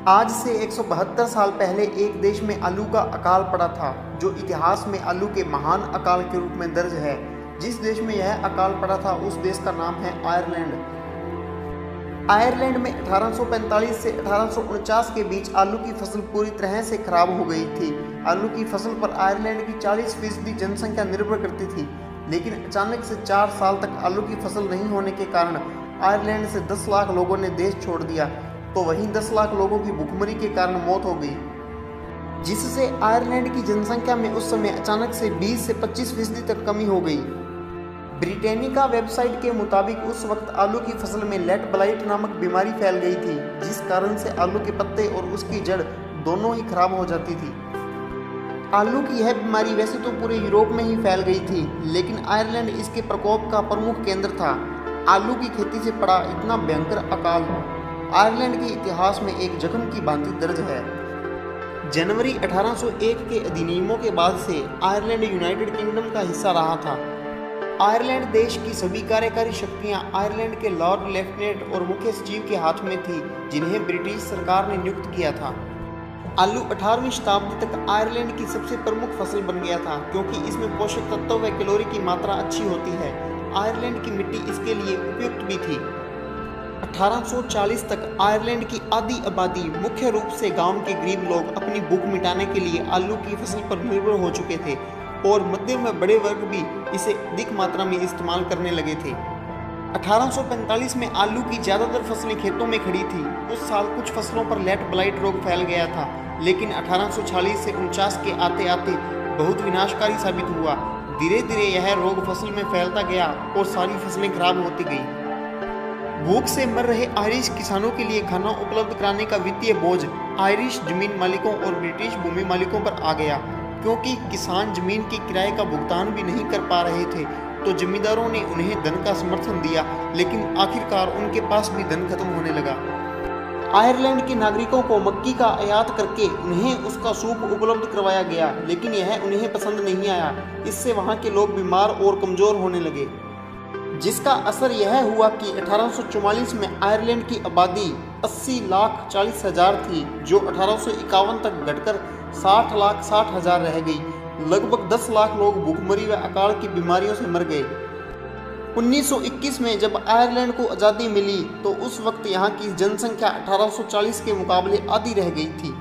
आज से 172 साल पहले एक देश में आलू का अकाल पड़ा था, जो इतिहास में आलू के महान अकाल के रूप में दर्ज है। जिस देश में यह अकाल पड़ा था उस देश का नाम है आयरलैंड। आयरलैंड में 1845 से 1849 के बीच आलू की फसल पूरी तरह से खराब हो गई थी। आलू की फसल पर आयरलैंड की 40% जनसंख्या निर्भर करती थी, लेकिन अचानक से 4 साल तक आलू की फसल नहीं होने के कारण आयरलैंड से 10 लाख लोगों ने देश छोड़ दिया, तो वहीं 10 लाख लोगों की भूखमरी के कारण मौत हो गई, जिससे आयरलैंड की जनसंख्या में उस समय अचानक से 20 से 25% तक कमी हो गई। ब्रिटेनिका वेबसाइट के मुताबिक उस वक्त आलू की फसल में लेट ब्लाइट नामक बीमारी फैल गई थी, जिस कारण से आलू के पत्ते और उसकी जड़ दोनों ही खराब हो जाती थी। आलू की यह बीमारी वैसे तो पूरे यूरोप में ही फैल गई थी, लेकिन आयरलैंड इसके प्रकोप का प्रमुख केंद्र था। आलू की खेती से पड़ा इतना भयंकर अकाल आयरलैंड के इतिहास में एक जख्म की भांति दर्ज है। जनवरी 1801 के अधिनियमों के बाद से आयरलैंड यूनाइटेड किंगडम का हिस्सा रहा था। आयरलैंड देश की सभी कार्यकारी शक्तियां आयरलैंड के लॉर्ड लेफ्टिनेंट और मुख्य सचिव के हाथ में थी, जिन्हें ब्रिटिश सरकार ने नियुक्त किया था। आलू 18वीं शताब्दी तक आयरलैंड की सबसे प्रमुख फसल बन गया था, क्योंकि इसमें पोषक तत्व व कैलोरी की मात्रा अच्छी होती है। आयरलैंड की मिट्टी इसके लिए उपयुक्त भी थी। 1840 तक आयरलैंड की आधी आबादी, मुख्य रूप से गांव के गरीब लोग, अपनी भूख मिटाने के लिए आलू की फसल पर निर्भर हो चुके थे, और मध्यम व बड़े वर्ग भी इसे अधिक मात्रा में इस्तेमाल करने लगे थे। 1845 में आलू की ज़्यादातर फसलें खेतों में खड़ी थी। उस साल कुछ फसलों पर लेट ब्लाइट रोग फैल गया था, लेकिन 1846 से 49 के आते आते बहुत विनाशकारी साबित हुआ। धीरे धीरे यह रोग फसल में फैलता गया और सारी फसलें खराब होती गई। भूख से मर रहे आयरिश किसानों के लिए खाना उपलब्ध कराने का वित्तीय बोझ आयरिश जमीन मालिकों और ब्रिटिश भूमि मालिकों पर आ गया, क्योंकि किसान जमीन के किराए का भुगतान भी नहीं कर पा रहे थे। तो जमींदारों ने उन्हें धन का समर्थन दिया, लेकिन आखिरकार उनके पास भी धन खत्म होने लगा। आयरलैंड के नागरिकों को मक्की का आयात करके उन्हें उसका सूप उपलब्ध करवाया गया, लेकिन यह उन्हें पसंद नहीं आया। इससे वहाँ के लोग बीमार और कमज़ोर होने लगे, जिसका असर यह हुआ कि 1844 में आयरलैंड की आबादी 80,40,000 थी, जो 1851 तक घटकर 60,60,000 रह गई। लगभग 10 लाख लोग भूखमरी व अकाल की बीमारियों से मर गए। 1921 में जब आयरलैंड को आज़ादी मिली, तो उस वक्त यहाँ की जनसंख्या 1840 के मुकाबले आधी रह गई थी।